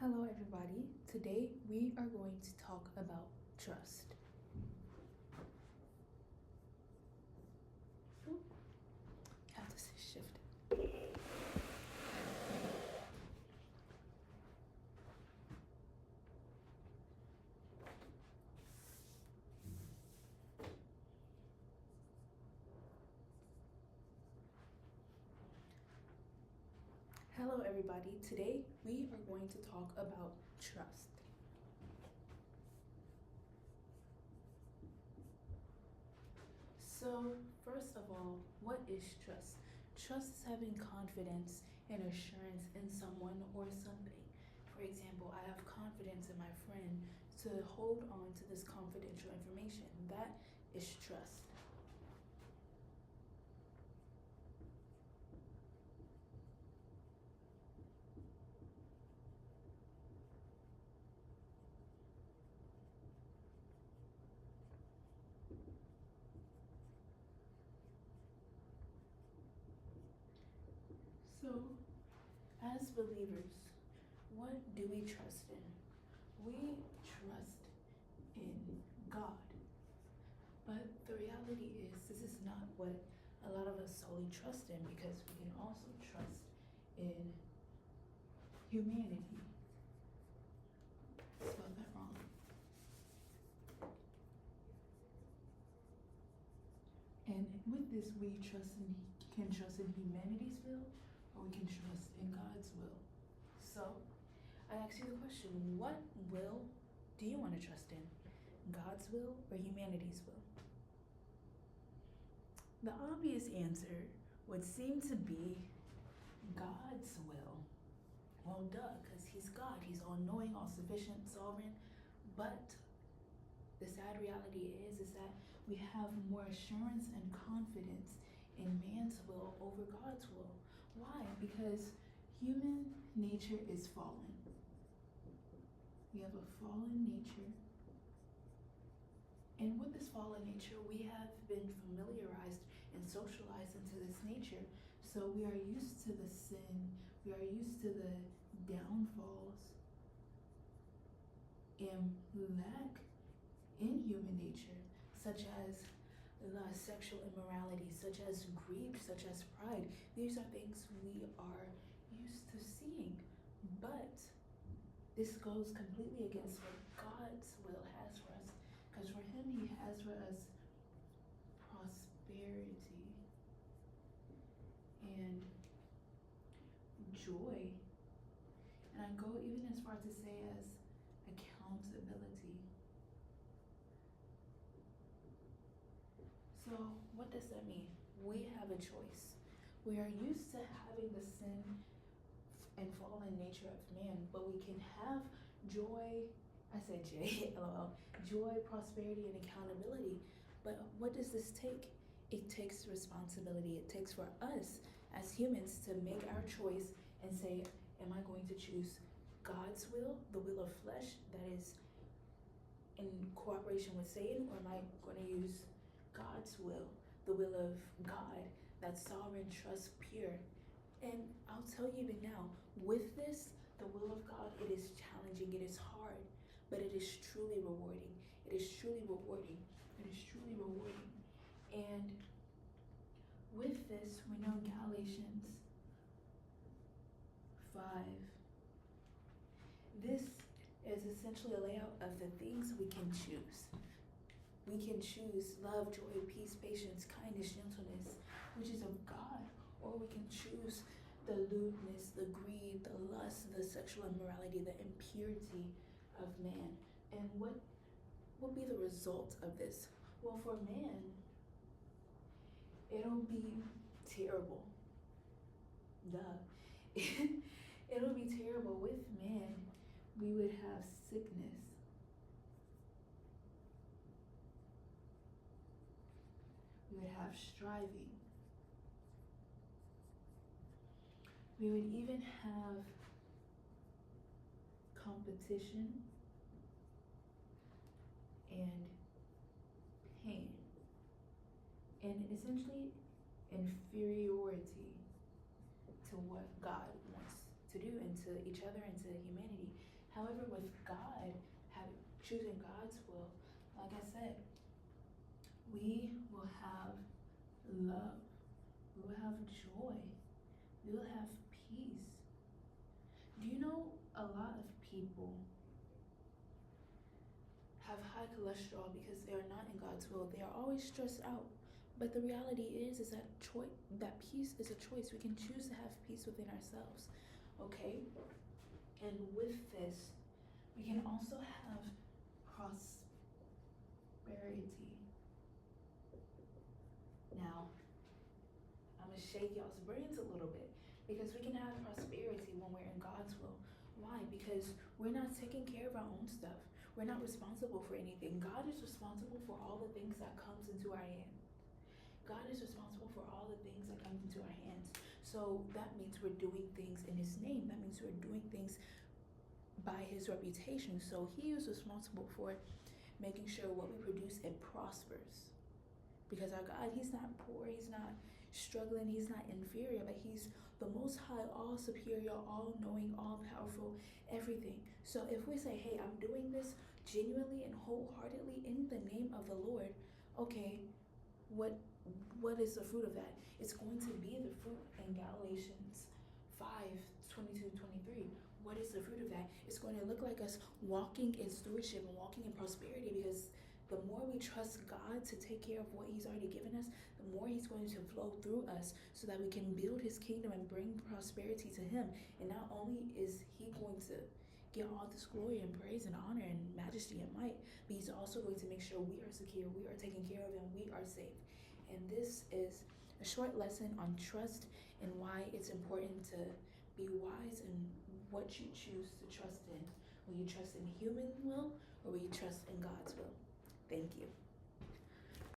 Hello, everybody. Today we are going to talk about trust. Have to shift it. Hello, everybody. Today we are going to talk about trust. So, first of all, what is trust? Trust is having confidence and assurance in someone or something. For example, I have confidence in my friend to hold on to this confidential information. That is trust. So, as believers, what do we trust in? We trust in God. But the reality is, this is not what a lot of us solely trust in, because we can also trust in humanity. Spelled that wrong. And with this, we can trust in humanity's will, or we can trust in God's will. So, I ask you the question, what will do you want to trust in? God's will or humanity's will? The obvious answer would seem to be God's will. Well, duh, because He's God. He's all knowing, all sufficient, sovereign. But the sad reality is that we have more assurance and confidence in man's will over God's will. Why? Because human nature is fallen. We have a fallen nature. And with this fallen nature, we have been familiarized and socialized into this nature. So we are used to the sin, we are used to the downfalls and lack in human nature, such as sexual immorality, such as greed, such as pride. These are things we are used to seeing. But this goes completely against what God's will has for us. Because for Him, He has for us prosperity and joy. And I go even as far to say as accountability. So, what does that mean? We have a choice. We are used to having the sin and fallen nature of man, but we can have joy. I said J, lol. Joy, prosperity, and accountability. But what does this take? It takes responsibility. It takes for us as humans to make our choice and say, am I going to choose God's will, the will of flesh that is in cooperation with Satan, or am I going to use God's will, the will of God, that's sovereign, trust, pure? And I'll tell you even now, with this, the will of God, it is challenging, it is hard, but it is truly rewarding. It is truly rewarding. It is truly rewarding. And with this, we know Galatians 5. This is essentially a layout of the things we can choose. We can choose love, joy, peace, patience, kindness, gentleness, which is of God. Or we can choose the lewdness, the greed, the lust, the sexual immorality, the impurity of man. And what will be the result of this? Well, for man, it'll be terrible. Duh. It'll be terrible. With man, we would have sickness. We would have striving. We would even have competition and pain, and essentially inferiority to what God wants to do, and to each other and to humanity. However, with God, choosing God's will, like I said, we will have love, we will have joy, we will have peace. Do you know a lot of people have high cholesterol because they are not in God's will? They are always stressed out. But the reality is that that peace is a choice. We can choose to have peace within ourselves. Okay? And with this, we can also have prosperity. Now, I'm gonna shake y'all's brains a little bit, because we can have prosperity when we're in God's will. Why? Because we're not taking care of our own stuff. We're not responsible for anything. God is responsible for all the things that comes into our hand. God is responsible for all the things that comes into our hands. So that means we're doing things in His name. That means we're doing things by His reputation. So He is responsible for making sure what we produce, it prospers. Because our God, He's not poor, He's not struggling, He's not inferior, but He's the Most High, all superior, all knowing, all powerful, everything. So if we say, hey, I'm doing this genuinely and wholeheartedly in the name of the Lord, okay, what is the fruit of that? It's going to be the fruit in Galatians 5:22-23. What is the fruit of that? It's going to look like us walking in stewardship and walking in prosperity, because the more we trust God to take care of what He's already given us, the more He's going to flow through us so that we can build His kingdom and bring prosperity to Him. And not only is He going to get all this glory and praise and honor and majesty and might, but He's also going to make sure we are secure, we are taken care of, and we are safe. And this is a short lesson on trust and why it's important to be wise in what you choose to trust in. Will you trust in human will, or will you trust in God's will? Thank you.